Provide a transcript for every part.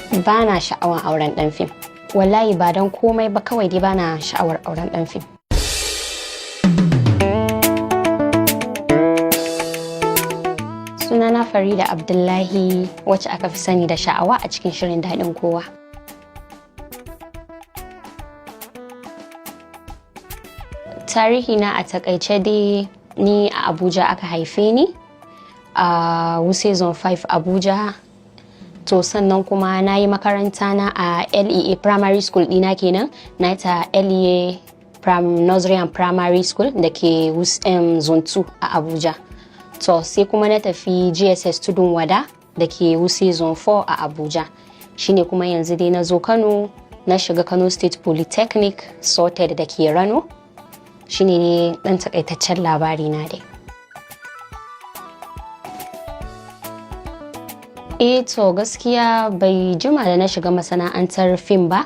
Bana sha'awar auren dan fim. Wallahi ba dan komai ba, kawai dai bana sha'awar auren dan fim. Sunana Farida Abdullahi, wacce aka fi sani da sha'awa a cikin shirin daɗin kowa. Tarihi na a takaice dai, ni a Abuja aka haife ni, a Wuse Zone 5 Abuja. To sannan kuma na yi makaranta na a LEA Primary School ɗina kenan, na ta LEA Nursery and Primary School da ke Zone 2 a Abuja. To sai kuma na tafi GSS Tudun Wada da ke Wuse Zone 4 a Abuja. Shine kuma yanzu dai na zo Kano, na shiga Kano State Polytechnic sorted da ke Rano. Shine ne ɗan takaitaccen labari na dai. To gaskiya bai jima da na shiga masana'antar fim ba,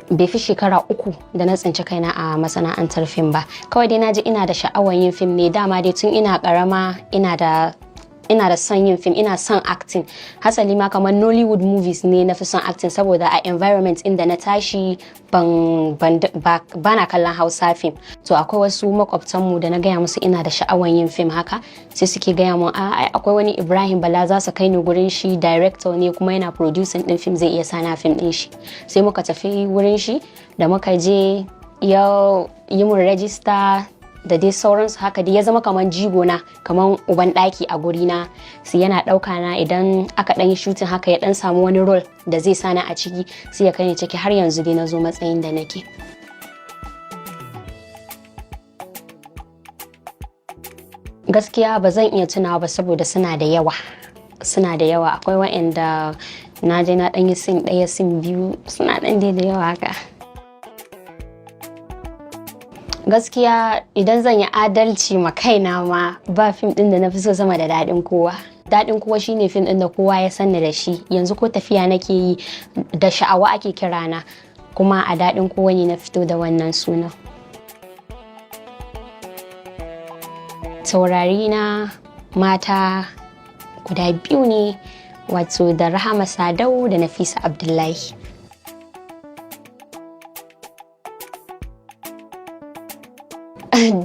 bai fi shekara 3 da na tsinci kaina a masana'antar fim ba. Kawai dai na ji ina da sha'awar yin fim ne, dama dai tun ina karama ina da son yin fim, ina son acting. Hasali ma kamar Nollywood movies ne na fi son acting, saboda a environment inda na tashi bana kallon Hausa fim. To akwai wasu makwabtanmu da na gaya musu ina da sha'awar yin fim haka, sai suke gaya mun akwai wani Ibrahim Bala za su kai ni gurin shi, director ne kuma yana producing din fim, zai iya sana fim din shi. Sai muka tafi wurin shi, da muka je ya yi mun register da dai sauransu haka, dai ya zama kaman jigo na, kaman uban daki a guri na. Sai yana dauka na idan aka dan yi shooting haka, ya dan samu wani role da zai sani a ciki, sai ya kai ni ciki, har yanzu dai na zo matsayin da nake. Gaskiya ba zan iya tunawa ba, saboda suna da yawa. Akwai waɗanda na je na dan yi scene ɗaya scene biyu, suna dan da yawa haka. Gaskiya idan zan yi adalci ma kaina ma, ba fim din da na fi so sama da daɗin kowa. Daɗin kowa shine fim din da kowa ya sanni da shi. Yanzu ko tafiya nake yi da sha'awa ake kirana, kuma a daɗin kowa ne na fito da wannan sunan. Taurari na mata guda 2 ne, wato da Rahama Sadau da Nafisa Abdullahi.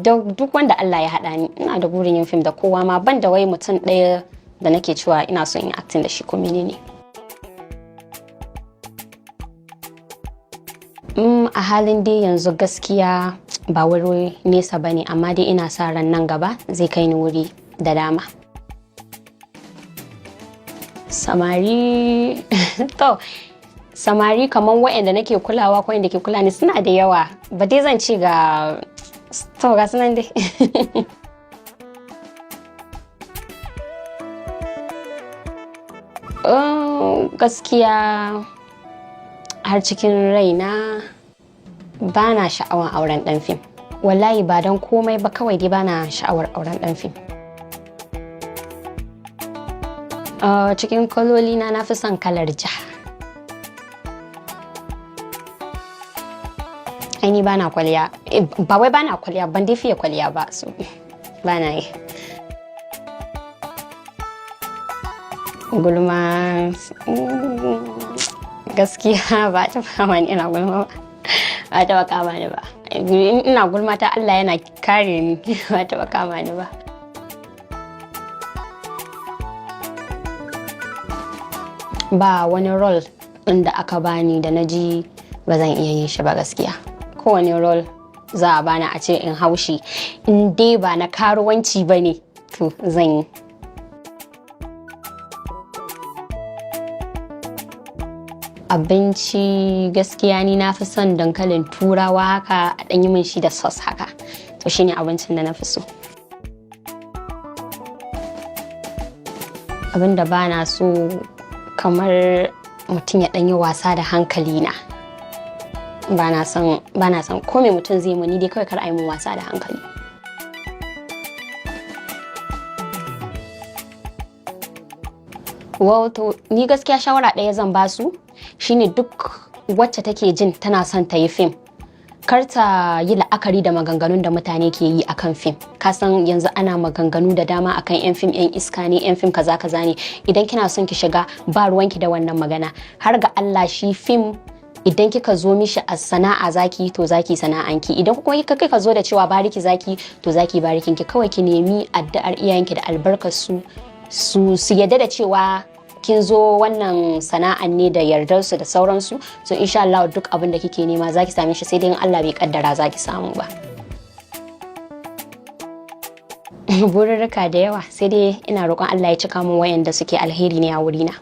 Duk wanda Allah ya haɗa ni, ina da burin yin fim da kowa ma, ban da wai mutum ɗaya da nake cewa ina son yin acting da shi ko menene. A halin dai yanzu gaskiya ba wuri nesa bane, amma dai ina sa ran nan gaba zai kai ni wuri da dama. Samari to samari kaman waɗanda nake kulawa ko waɗanda ke kula ni suna da yawa, ba dai zan ci ga to ga sunan dai. Gaskiya har cikin raina bana sha'awar auren dan fim. Wallahi ba dan komai ba, kawai dai bana sha'awar auren dan fim. Cikin kaloli na fi son kalar ja. Ni bana kwaliya, ba wai bana kwaliya, ban dai fiye kwaliya ba, so bana yi. Gulma gaskiya ba ta kama ni ina gulma ba ta kama ni ba. Ina gulma ta Allah yana kare ni, ba ta kama ni ba. Ba wani role ɗin da aka bani da na ji ba zan iya yin shi ba gaskiya. Kowane role za a bani a ce in haushi, in dai ba na karuwanci ba ne, to zan yi. Abinci gaskiya ni na fi son dankalin turawa haka, a ɗan yi min shi da sauce haka, to shine abincin da na fi so. Abin da ba na so kamar mutum ya ɗan yi wasa da hankali na. Ba na son ko me mutum zai muni dai kawai kar a yi mun wasa da hankali. To ni gaskiya shawara ɗaya zan ba su, shine duk wacce take jin tana son ta yi fim, kar ta yi la'akari da maganganun da mutane ke yi akan fim. Kasan yanzu ana maganganu da dama akan yan fim, yan iska ne, yan fim kaza kaza ne. Idan kina son ki shiga, ba ruwanki da wannan magana. Har ga Allah shi fim idan kika zo mishi a sana'a zaki to zaki sana'anki, idan kuma kika zo da cewa bariki zaki to zaki barikinki. Kawai ki nemi addu'ar iyayenki da albarkar su yadda da cewa kin zo wannan sana'an ne da yardar su da sauransu. So insha Allah duk abin da kike nema zaki same shi, sai dai in Allah bai kaddara zaki samu ba. Bururruka da yawa, sai dai ina roƙon Allah ya cika min wayanda suke alheri ne a wurina.